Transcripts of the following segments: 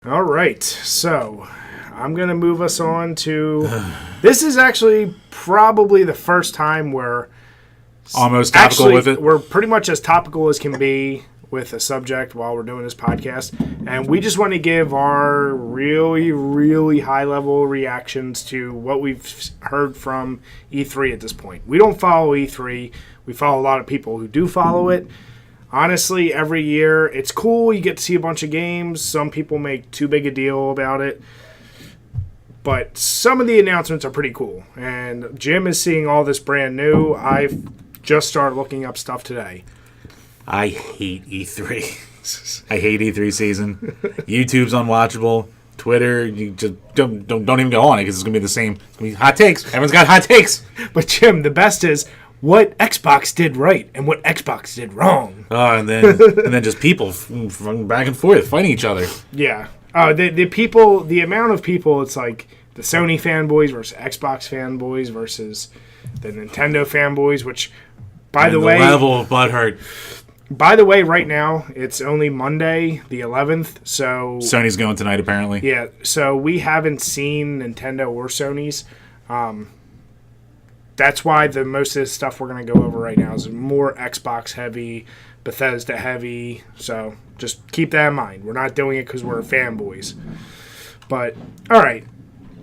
All right, so I'm going to move us on to... This is actually probably the first time we're... Almost topical with it? We're pretty much as topical as can be with a subject while we're doing this podcast. And we just want to give our really, really high-level reactions to what we've heard from E3 at this point. We don't follow E3. We follow a lot of people who do follow it. Honestly, every year, it's cool. You get to see a bunch of games. Some people make too big a deal about it. But some of the announcements are pretty cool. And Jim is seeing all this brand new. I've just started looking up stuff today. I hate E3. I hate E3 season. YouTube's unwatchable. Twitter, you just don't even go on it because it's going to be the same. It's going to be hot takes. Everyone's got hot takes. But Jim, the best is... what Xbox did right and what Xbox did wrong. Oh, and then just people back and forth fighting each other. Yeah. The amount of people, it's like the Sony fanboys versus Xbox fanboys versus the Nintendo fanboys, which, by the way... level of butthurt. By the way, right now, it's only Monday, the 11th, so... Sony's going tonight, apparently. Yeah, so we haven't seen Nintendo or Sony's. That's why most of the stuff we're going to go over right now is more Xbox heavy, Bethesda heavy. So just keep that in mind. We're not doing it because we're fanboys. But, all right.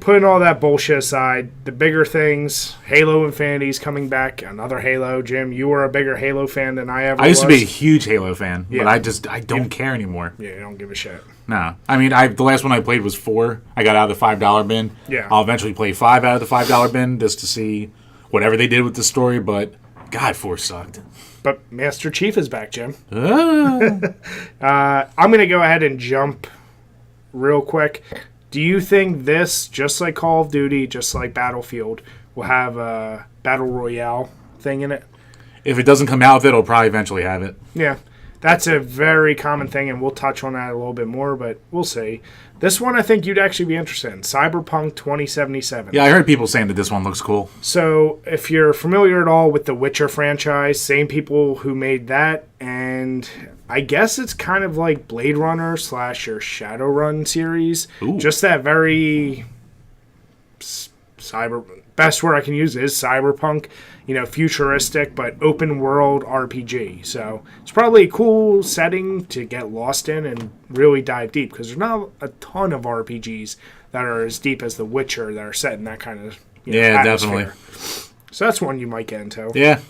Putting all that bullshit aside, the bigger things, Halo Infinity's coming back. Another Halo. Jim, you were a bigger Halo fan than I ever was. I used to be a huge Halo fan, yeah. But I don't care anymore. Yeah, you don't give a shit. No. I mean, the last one I played was 4. I got out of the $5 bin. Yeah. I'll eventually play 5 out of the $5 bin just to see... whatever they did with the story, but God, 4 sucked. But Master Chief is back, Jim. I'm going to go ahead and jump real quick. Do you think this, just like Call of Duty, just like Battlefield, will have a Battle Royale thing in it? If it doesn't come out with it, it'll probably eventually have it. Yeah, that's a very common thing, and we'll touch on that a little bit more, but we'll see. This one I think you'd actually be interested in. Cyberpunk 2077. Yeah, I heard people saying that this one looks cool. So, if you're familiar at all with the Witcher franchise, same people who made that, and I guess it's kind of like Blade Runner / your Shadowrun series. Ooh. Just that very best word I can use is cyberpunk, futuristic, but open world RPG. So it's probably a cool setting to get lost in and really dive deep, because there's not a ton of RPGs that are as deep as The Witcher that are set in that kind of atmosphere. Definitely. So that's one you might get into. Yeah.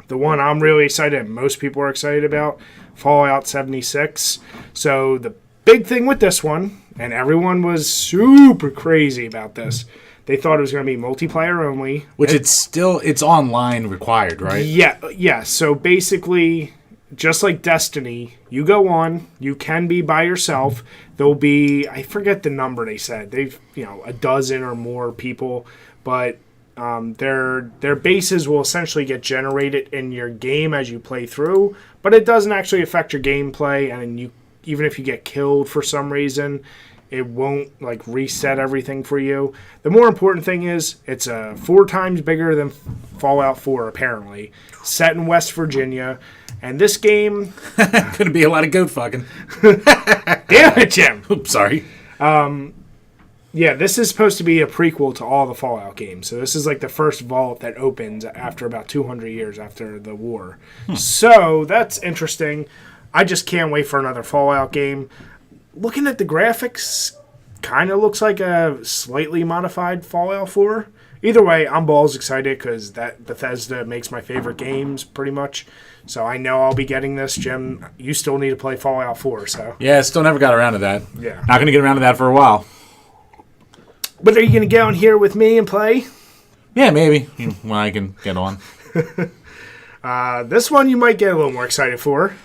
The one I'm really excited and most people are excited about, Fallout 76. So the big thing with this one, and everyone was super crazy about this, they thought it was going to be multiplayer only. Which it's online required, right? Yeah. So basically, just like Destiny, you go on, you can be by yourself. There'll be, I forget the number they said. They've, a dozen or more people, but their bases will essentially get generated in your game as you play through, but it doesn't actually affect your gameplay, and even if you get killed for some reason, it won't reset everything for you. The more important thing is it's 4 times bigger than Fallout 4, apparently. Set in West Virginia. And this game... Gonna be a lot of goat fucking. Damn it, Jim! Oops, sorry. Yeah, this is supposed to be a prequel to all the Fallout games. So this is the first vault that opens after about 200 years after the war. So that's interesting. I just can't wait for another Fallout game. Looking at the graphics, kind of looks like a slightly modified Fallout 4. Either way, I'm balls excited because that Bethesda makes my favorite games pretty much. So I know I'll be getting this. Jim, you still need to play Fallout 4, so. Yeah, still never got around to that. Yeah. Not going to get around to that for a while. But are you going to get on here with me and play? Yeah, maybe. When I can get on. This one you might get a little more excited for.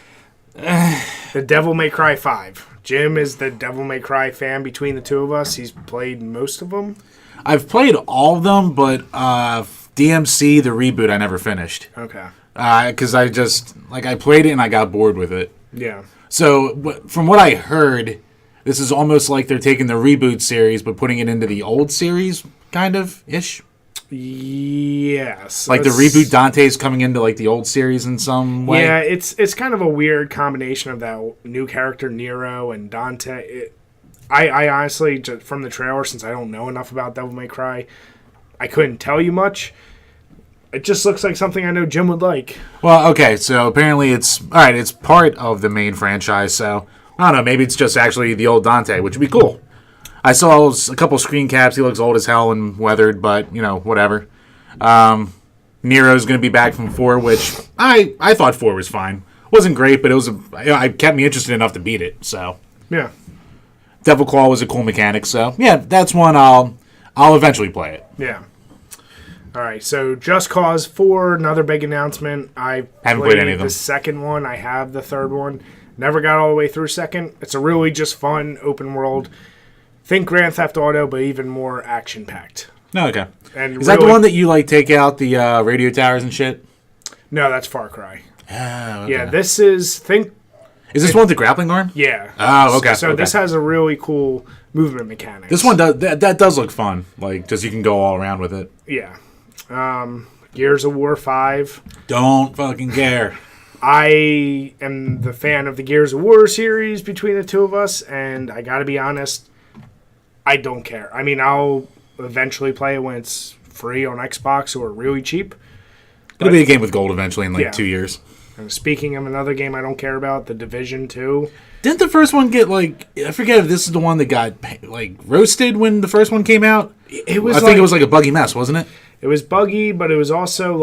The Devil May Cry 5. Jim is the Devil May Cry fan between the two of us. He's played most of them. I've played all of them, but DMC, the reboot, I never finished. Okay. Because I just, I played it and I got bored with it. Yeah. So, from what I heard, this is almost like they're taking the reboot series, but putting it into the old series, kind of-ish. Yes. The reboot Dante's coming into the old series in some way. Yeah, it's kind of a weird combination of that new character Nero and Dante. I honestly, just from the trailer, since I don't know enough about Devil May Cry, I couldn't tell you much. It just looks like something I know Jim would like. Well, okay, so apparently it's part of the main franchise, so I don't know, maybe it's just actually the old Dante, which would be cool. I saw a couple screen caps. He looks old as hell and weathered, but, whatever. Nero's going to be back from 4, which I thought 4 was fine. Wasn't great, but it kept me interested enough to beat it, so. Yeah. Devil Claw was a cool mechanic, so, yeah, that's one I'll eventually play it. Yeah. All right, so Just Cause 4, another big announcement. I haven't played any of them. The second one. I have the third one. Never got all the way through second. It's a really just fun open world. Think Grand Theft Auto, but even more action packed. Oh, okay. And is that the one that you take out the radio towers and shit? No, that's Far Cry. Oh, okay. Yeah, this is Is this one with the grappling arm? Yeah. Oh, okay. So this has a really cool movement mechanic. This one does that does look fun. Just you can go all around with it. Yeah. Gears of War 5. Don't fucking care. I am the fan of the Gears of War series between the two of us, and I gotta be honest, I don't care. I mean, I'll eventually play it when it's free on Xbox or really cheap. It'll be a game with gold eventually in 2 years. And speaking of another game I don't care about, The Division 2. Didn't the first one get I forget if this is the one that got roasted when the first one came out? I think it was a buggy mess, wasn't it? It was buggy, but it was also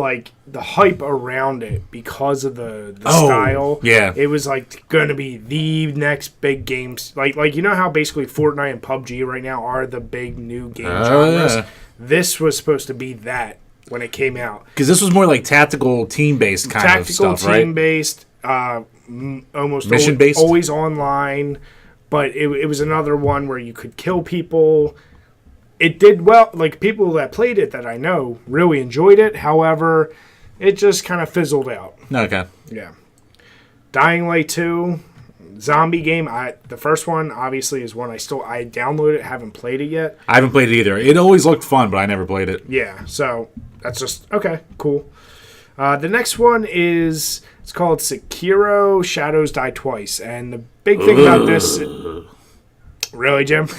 the hype around it because of the style. Yeah. It was going to be the next big games. Like how basically Fortnite and PUBG right now are the big new game genres. Yeah. This was supposed to be that when it came out. Because this was more tactical team-based kind of stuff, right? Tactical team-based, almost mission-based? Always online. But it was another one where you could kill people. It did well. People that played it that I know really enjoyed it. However, it just kind of fizzled out. Okay. Yeah. Dying Light 2, zombie game. The first one obviously is one I downloaded it, haven't played it yet. I haven't played it either. It always looked fun, but I never played it. Yeah, so that's just okay, cool. The next one it's called Sekiro: Shadows Die Twice, and the big thing about this, really, Jim.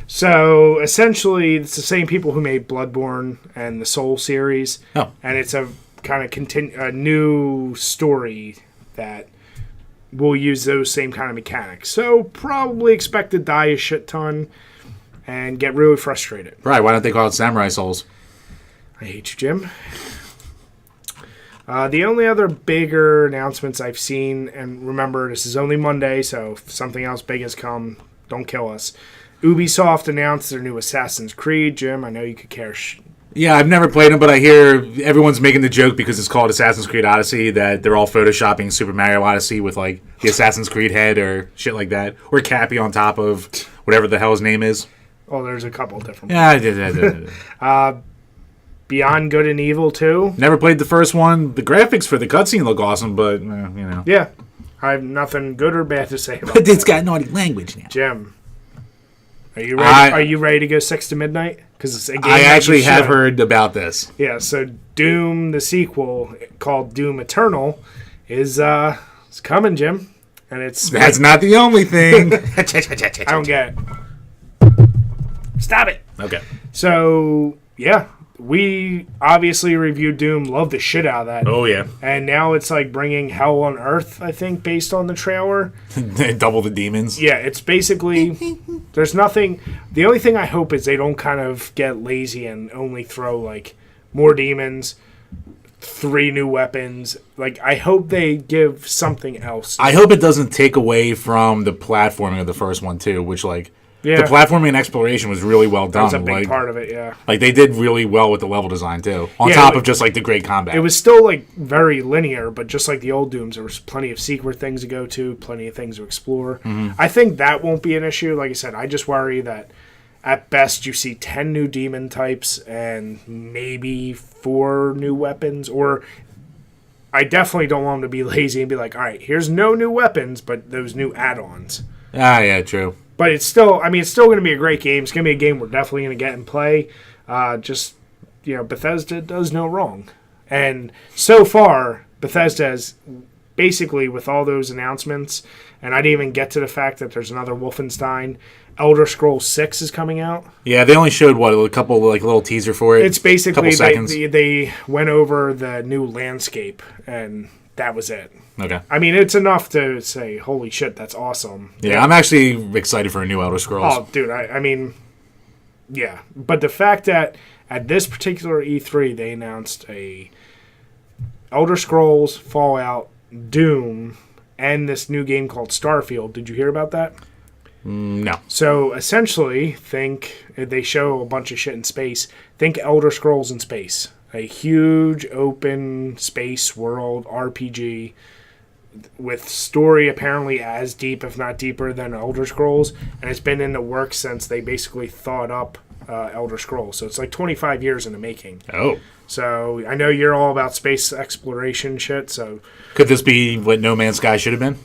So essentially, it's the same people who made Bloodborne and the Soul series, and it's a kind of a new story that will use those same kind of mechanics. So probably expect to die a shit ton and get really frustrated. Right? Why don't they call it Samurai Souls? I hate you, Jim. The only other bigger announcements I've seen, and remember, this is only Monday, so if something else big has come, don't kill us. Ubisoft announced their new Assassin's Creed. Jim, I know you could care. Yeah, I've never played them, but I hear everyone's making the joke because it's called Assassin's Creed Odyssey that they're all photoshopping Super Mario Odyssey with the Assassin's Creed head or shit like that, or Cappy on top of whatever the hell his name is. Oh, there's a couple different. Yeah, I did. Beyond Good and Evil 2. Never played the first one. The graphics for the cutscene look awesome, but Yeah, I have nothing good or bad to say about it. But it's got naughty language now. Jim. Are you ready? Are you ready to go 6 to midnight? Because it's a game. I actually have heard about this. Yeah, so Doom, the sequel called Doom Eternal, is coming, Jim, and that's not the only thing. I don't get it. Stop it. Okay. So yeah, we obviously reviewed Doom, loved the shit out of that. Oh yeah. And now it's bringing Hell on Earth, I think, based on the trailer. Double the demons. Yeah, it's basically there's nothing. The only thing I hope is they don't kind of get lazy and only throw more demons, 3 new weapons. I hope they give something else. I hope it doesn't take away from the platforming of the first one too, which the platforming and exploration was really well done. That was a big part of it, yeah. They did really well with the level design, too. On top of just, the great combat. It was still, very linear, but just like the old Dooms, there was plenty of secret things to go to, plenty of things to explore. Mm-hmm. I think that won't be an issue. Like I said, I just worry that at best you see 10 new demon types and maybe 4 new weapons. Or I definitely don't want them to be lazy and be all right, here's no new weapons, but those new add-ons. Ah, yeah, true. But it's still going to be a great game. It's going to be a game we're definitely going to get and play. Bethesda does no wrong. And so far, Bethesda has basically with all those announcements, and I didn't even get to the fact that there's another Wolfenstein. Elder Scrolls 6 is coming out. Yeah, they only showed, a couple, little teaser for it? It's basically, seconds. they went over the new landscape, and that was it. Okay. I mean, it's enough to say, holy shit, that's awesome. Yeah, I'm actually excited for a new Elder Scrolls. Oh, dude, I mean, yeah. But the fact that at this particular E3, they announced a Elder Scrolls, Fallout, Doom, and this new game called Starfield. Did you hear about that? No. So essentially, think they show a bunch of shit in space. Think Elder Scrolls in space. A huge open space world RPG with story apparently as deep, if not deeper, than Elder Scrolls. And it's been in the works since they basically thought up Elder Scrolls. So it's like 25 years in the making. Oh. So I know you're all about space exploration shit, so... Could this be what No Man's Sky should have been?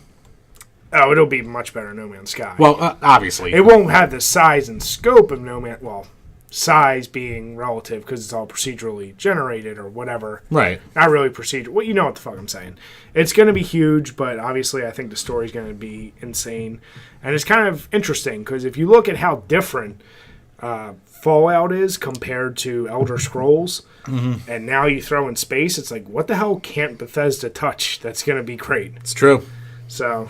Oh, it'll be much better than No Man's Sky. Well, obviously. It won't have the size and scope of No Man's... Well, size being relative because it's all procedurally generated or whatever. Right. Not really procedural. Well, you know what the fuck I'm saying. It's going to be huge, but obviously I think the story's going to be insane. And it's kind of interesting because if you look at how different Fallout is compared to Elder Scrolls, and now you throw in space, it's like, what the hell can't Bethesda touch that's going to be great? It's true. So...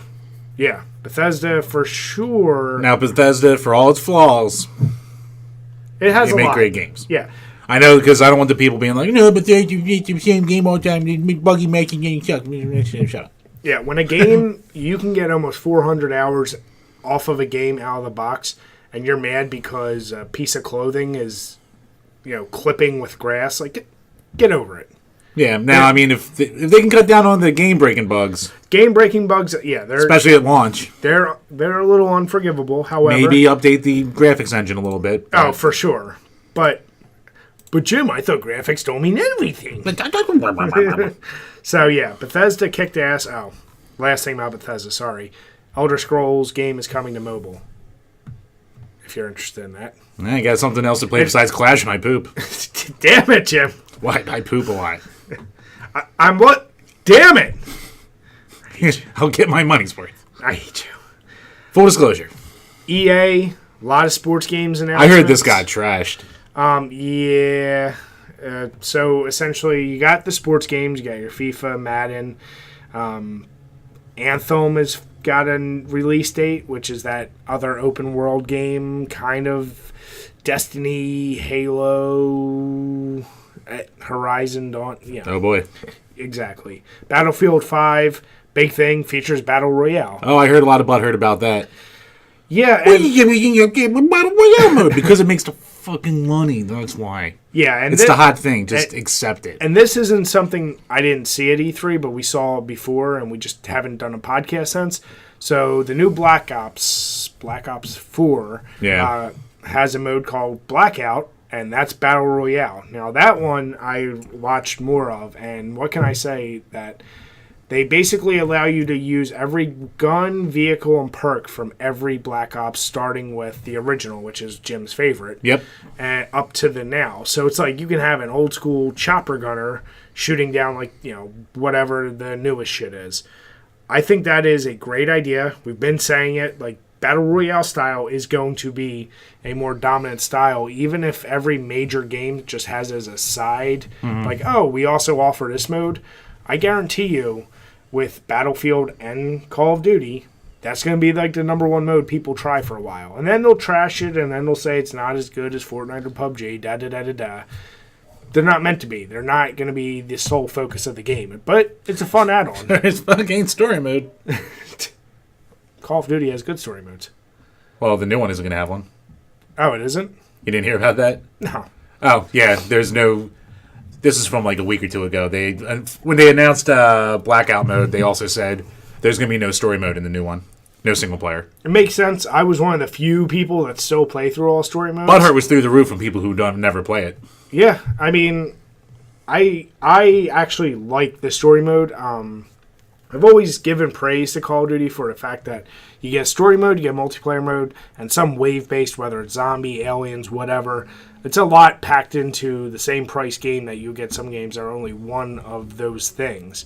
yeah, Bethesda for sure. Now, Bethesda, for all its flaws, it has they a make lot. great games. Yeah. I know, because I don't want the people being like, no, but they make the same game all the time. They make buggy making games. Shut up. Yeah, when a game, you can get almost 400 hours off of a game out of the box, and you're mad because a piece of clothing is, clipping with grass, like, get over it. Yeah, now, I mean, if they can cut down on the game-breaking bugs. Game-breaking bugs, yeah. Especially at launch. They're a little unforgivable, however. Maybe update the graphics engine a little bit. Oh, for sure. But Jim, I thought graphics don't mean everything. So, yeah, Bethesda kicked ass. Oh, last thing about Bethesda, sorry. Elder Scrolls game is coming to mobile. If you're interested in that. I got something else to play besides Clash and I poop. Damn it, Jim. Why? I poop a lot. I'm what? Damn it. I'll get my money's worth. I hate you. Full disclosure. EA, a lot of sports games announced. I heard this got trashed. Yeah. So essentially, you got the sports games. You got your FIFA, Madden. Anthem has got a release date, which is that other open world game, kind of Destiny, Halo, Horizon Dawn. Yeah. Oh boy. Exactly. Battlefield 5, big thing, features Battle Royale. Oh, I heard a lot of butthurt about that. Yeah. Well, you give me Battle Royale mode because it makes the fucking money. That's why. Yeah, and it's the hot thing. Just accept it. And this isn't something I didn't see at E3, but we saw before, and we just haven't done a podcast since. So the new Black Ops 4, has a mode called Blackout, and that's Battle Royale. Now, that one I watched more of, and what can I say? That they basically allow you to use every gun, vehicle, and perk from every Black Ops, starting with the original, which is Jim's favorite. Yep. And up to the now. So it's like you can have an old school chopper gunner shooting down, like, whatever the newest shit is. I think that is a great idea. We've been saying it, like, Battle Royale style is going to be a more dominant style, even if every major game just has as a side, like, oh, we also offer this mode. I guarantee you, with Battlefield and Call of Duty, that's going to be like the number one mode people try for a while. And then they'll trash it, and then they'll say it's not as good as Fortnite or PUBG, da-da-da-da-da. They're not meant to be. They're not going to be the sole focus of the game. But it's a fun add-on. It's fucking story mode. Call of Duty has good story modes. Well, the new one isn't going to have one. Oh, it isn't? You didn't hear about that? No. Oh, yeah. There's no... This is from like a week or two ago. When they announced Blackout mode, they also said there's going to be no story mode in the new one. No single player. It makes sense. I was one of the few people that still play through all story modes. Butthurt was through the roof from people who don't never play it. Yeah, I mean, I actually like the story mode. I've always given praise to Call of Duty for the fact that you get story mode, you get multiplayer mode, and some wave-based, whether it's zombie, aliens, whatever. It's a lot packed into the same price game that you get some games that are only one of those things.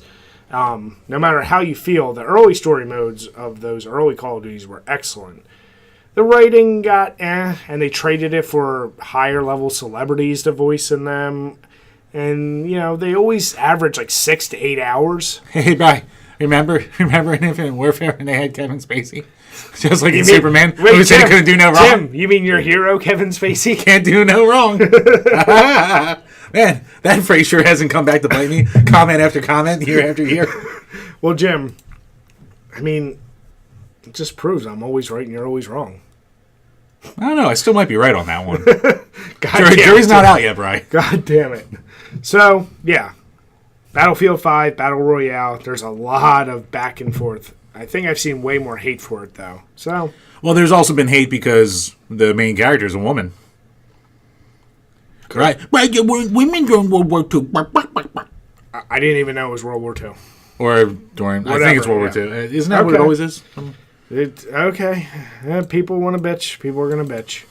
No matter how you feel, the early story modes of those early Call of Duties were excellent. The writing got and they traded it for higher level celebrities to voice in them. And, they always average like 6 to 8 hours. Hey, bye. Remember in Infinite Warfare when they had Kevin Spacey? Just like in Superman, who said he couldn't do no wrong. Tim, you mean your hero, Kevin Spacey? Can't do no wrong. Man, that phrase sure hasn't come back to bite me. Comment after comment, year after year. Well, Jim, it just proves I'm always right and you're always wrong. I don't know. I still might be right on that one. Jury's not out yet, Brian. God damn it. So, yeah. Battlefield 5, Battle Royale, there's a lot of back and forth. I think I've seen way more hate for it, though. So, well, there's also been hate because the main character is a woman. Right. Women during World War II. I didn't even know it was World War II. Or during, I think it's World War II. Isn't that what it always is? Okay. People want to bitch. People are going to bitch.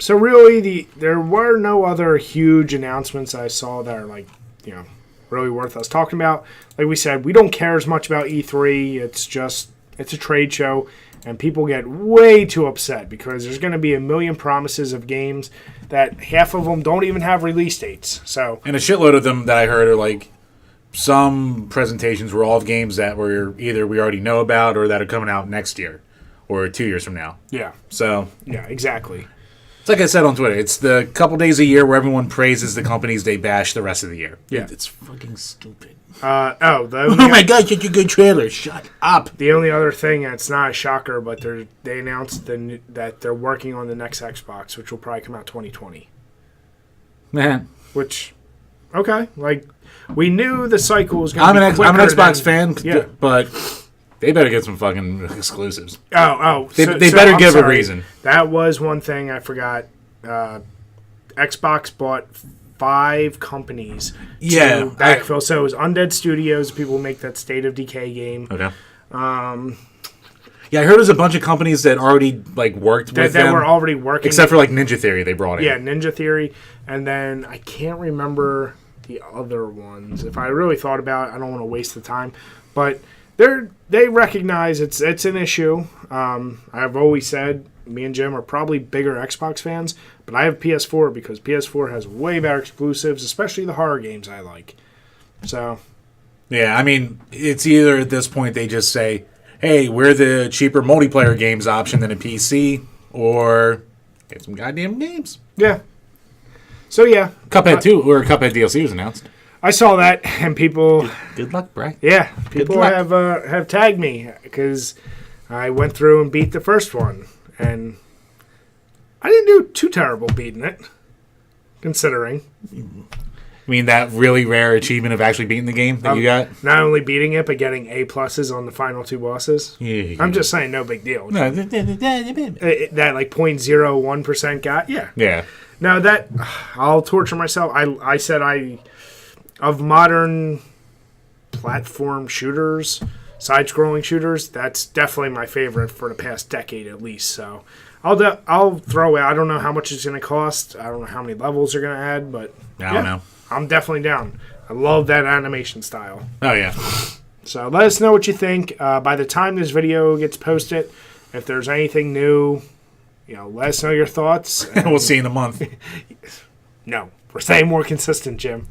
So really, there were no other huge announcements I saw that are really worth us talking about. Like we said, we don't care as much about E3. It's a trade show, and people get way too upset because there's going to be a million promises of games that half of them don't even have release dates. So, and a shitload of them that I heard are some presentations were all of games that were either we already know about or that are coming out next year or 2 years from now. Yeah. So, yeah, exactly. It's like I said on Twitter, it's the couple days a year where everyone praises the companies they bash the rest of the year. Yeah. It's fucking stupid. Oh my God, such a good trailer. Shut up. The only other thing, and it's not a shocker, but they announced that they're working on the next Xbox, which will probably come out 2020. Man. Which, okay, we knew the cycle was going to be quicker. I'm an Xbox fan, yeah. But they better get some fucking exclusives. They better give a reason. That was one thing I forgot. Xbox bought 5 companies to backfill. So it was Undead Studios, people who make that State of Decay game. Okay. Yeah, I heard there's a bunch of companies that already worked with them. That were already working. Except for Ninja Theory they brought in. Yeah, Ninja Theory. And then I can't remember the other ones. If I really thought about it, I don't want to waste the time. But they recognize it's an issue. I've always said me and Jim are probably bigger Xbox fans, but I have PS4 because PS4 has way better exclusives, especially the horror games I like. So, yeah, it's either at this point they just say, hey, we're the cheaper multiplayer games option than a PC, or get some goddamn games. Yeah. So, yeah. Cuphead 2, or Cuphead DLC was announced. I saw that, and people... Good luck, Bray. Yeah, people have tagged me, because I went through and beat the first one, and I didn't do too terrible beating it, considering. I mean, that really rare achievement of actually beating the game that you got? Not only beating it, but getting A+ on the final 2 bosses. Yeah. I'm just saying, no big deal. No. That 0.01% got, yeah. Yeah. Now that, I'll torture myself. I said of modern platform shooters, side-scrolling shooters, that's definitely my favorite for the past decade at least. So I'll throw it. I don't know how much it's going to cost. I don't know how many levels are going to add, but I don't know. I'm definitely down. I love that animation style. Oh, yeah. So let us know what you think. By the time this video gets posted, if there's anything new, let us know your thoughts. We'll see you in a month. No, we're staying more consistent, Jim.